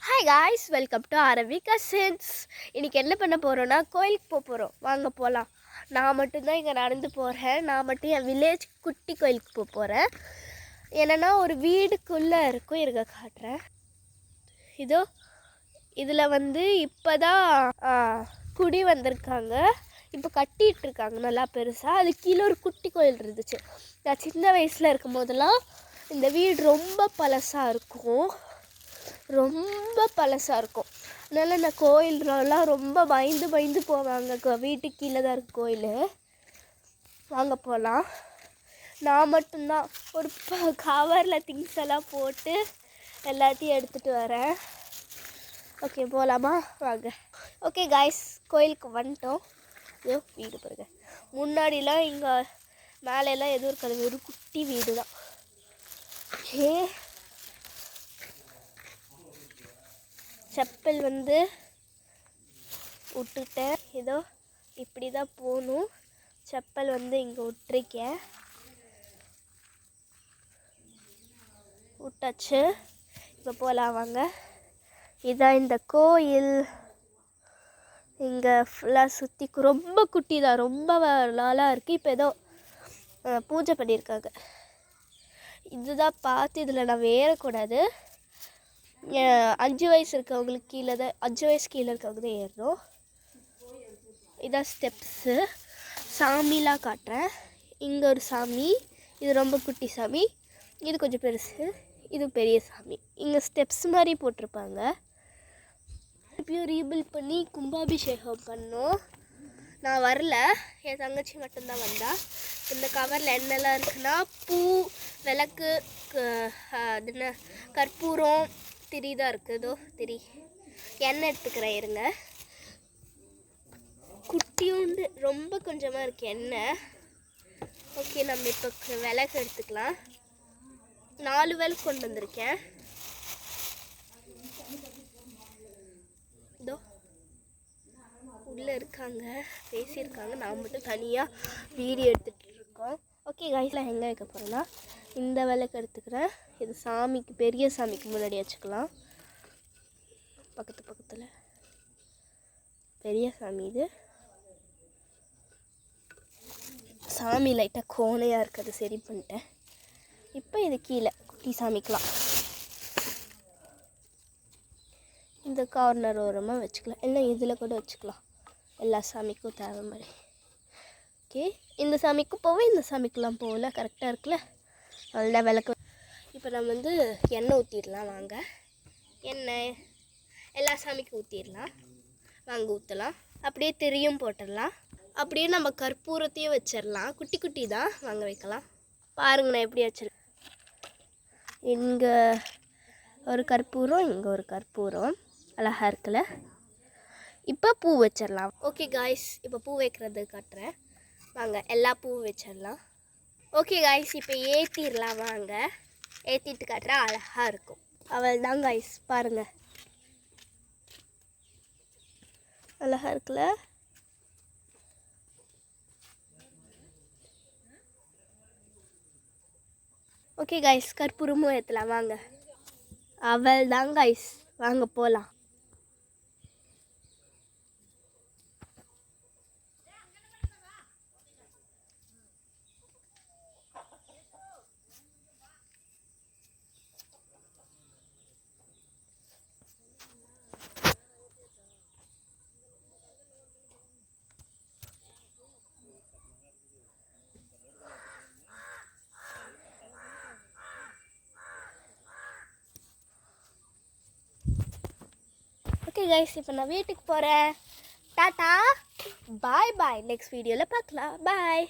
Hi guys, welcome to அரவி cousins. இன்றைக்கி என்ன பண்ண போகிறோன்னா கோயிலுக்கு போகிறோம். வாங்க போகலாம். நான் மட்டும்தான் இங்கே நடந்து போகிறேன். நான் மட்டும் என் வில்லேஜ் குட்டி கோயிலுக்கு போகிறேன். என்னென்னா ஒரு வீடுக்குள்ளே இருக்கும். இருக்க காட்டுறேன். இதோ இதில் இப்போ தான் குடி வந்திருக்காங்க. இப்போ கட்டிகிட்ருக்காங்க நல்லா பெருசாக. அது கீழே ஒரு குட்டி கோயில் இருந்துச்சு. நான் சின்ன வயசில் இருக்கும் போதெல்லாம் இந்த வீடு ரொம்ப பழசாக இருக்கும். அதனால் இந்த கோயிலெலாம் ரொம்ப பயந்து போவாங்க. வீட்டுக்கு கீழே தான் இருக்குது கோயில். வாங்க போகலாம். நான் மட்டும்தான் ஒரு கவரில் திங்ஸ் எல்லாம் போட்டு எல்லாத்தையும் எடுத்துகிட்டு வரேன். ஓகே, போகலாமா? வாங்க. ஓகே காய்ஸ், கோயிலுக்கு வந்துட்டோம். ஐயோ, வீடு பாருங்க. முன்னாடிலாம் இங்கே மேலெல்லாம் எதுவும் இருக்காது, ஒரு குட்டி வீடு தான். செப்பல் விட்டுட்டேன். ஏதோ இப்படி தான் போகணும். செப்பல் இங்கே விட்டுருக்கேன். விட்டாச்சு. இப்போ போகலாம் வாங்க. இதான் இந்த கோயில். இங்கே ஃபுல்லாக சுற்றி ரொம்ப குட்டி தான், ரொம்ப நாளாக இருக்குது. இப்போ ஏதோ பூஜை பண்ணியிருக்காங்க. இதுதான் பார்த்து இதில் நான் ஏறக்கூடாது. 5 வயசு இருக்கவங்களுக்கு கீழே தான், 5 வயசு கீழே இருக்கவங்க தான் ஏறணும். இதான் ஸ்டெப்ஸு. சாமிலாம் காட்டுறேன். இங்கே ஒரு சாமி, இது ரொம்ப குட்டி சாமி, இது கொஞ்சம் பெருசு, இது பெரிய சாமி. இங்கே ஸ்டெப்ஸ் மாதிரி போட்டிருப்பாங்க. இப்பயும் ரீபில்ட் பண்ணி கும்பாபிஷேகம் பண்ணோம். நான் வரல, என் தங்கச்சி மட்டும்தான் வந்தா. இந்த கவரில் என்னெல்லாம் இருக்குன்னா பூ, விளக்கு, அதுன்னு கற்பூரம், திரி தான் இருக்குதோ, திரி. எண்ணெய் எடுத்துக்கிறேன் இருங்க. குட்டியுண்டு, ரொம்ப கொஞ்சமாக இருக்குது எண்ணெய். ஓகே, நம்ம இப்போ விளக்கு எடுத்துக்கலாம். 4 விளக்கு கொண்டு வந்திருக்கேன். இதோ உள்ளே இருக்காங்க, பேசியிருக்காங்க. நான் மட்டும் தனியாக வீடியோ எடுத்துகிட்டு இருக்கோம். ஓகே காய்ஸ்லாம் எங்கே வைக்க போகிறேன்னா இந்த விளக்கு எடுத்துக்கிறேன். இது சாமிக்கு, பெரிய சாமிக்கு முன்னாடி வச்சுக்கலாம். பக்கத்தில் பெரிய சாமி. இது சாமி லைட்டாக கோணையாக இருக்குது, சரி பண்ணிட்டேன். இப்போ இது கீழே குட்டி சாமிக்கலாம் இந்த கார்னர் ஓரமாக வச்சுக்கலாம். இல்லை இதில் கூட வச்சுக்கலாம், எல்லா சாமிக்கும் தேவை மாதிரி. ஓகே, இந்த சாமிக்கும் போவேன், இந்த சாமிக்கெலாம் போகல. கரெக்டாக இருக்குல்ல? நல்லா விளக்கு. இப்போ நம்ம எண்ணெய் ஊற்றிடலாம் வாங்க. எண்ணெய் எல்லா சாமிக்கும் ஊற்றிடலாம் வாங்க. ஊற்றலாம். அப்படியே திரியும் போட்டுடலாம். அப்படியே நம்ம கற்பூரத்தையும் வச்சிடலாம். குட்டி குட்டி தான், வாங்க வைக்கலாம். பாருங்க நான் எப்படி வச்சிருக்கேன். இங்கே ஒரு கற்பூரம், இங்கே ஒரு கற்பூரம், அழகாக இருக்குல்ல? இப்போ பூ வச்சிடலாம். ஓகே காய்ஸ், இப்போ பூ வைக்கிறது காட்டுறேன் வாங்க. எல்லா பூவும் வச்சிடலாம். ஓகே காய்ஸ், இப்போ ஏற்றிடலாம் வாங்க. ஏற்றிட்டு காட்டுறேன், அழகாக இருக்கும். அவள் தான் காய்ஸ், பாருங்கள் அழகாக இருக்குல்ல? ஓகே காய்ஸ், கற்பூரமும் ஏற்றலாம் வாங்க. அவள் தான் காய்ஸ், வாங்க போகலாம். ஓகே கைஸ், இப்போ நான் வீட்டுக்கு போகிறேன். டாட்டா, பாய் பாய். நெக்ஸ்ட் வீடியோவில் பார்க்கலாம். பாய்.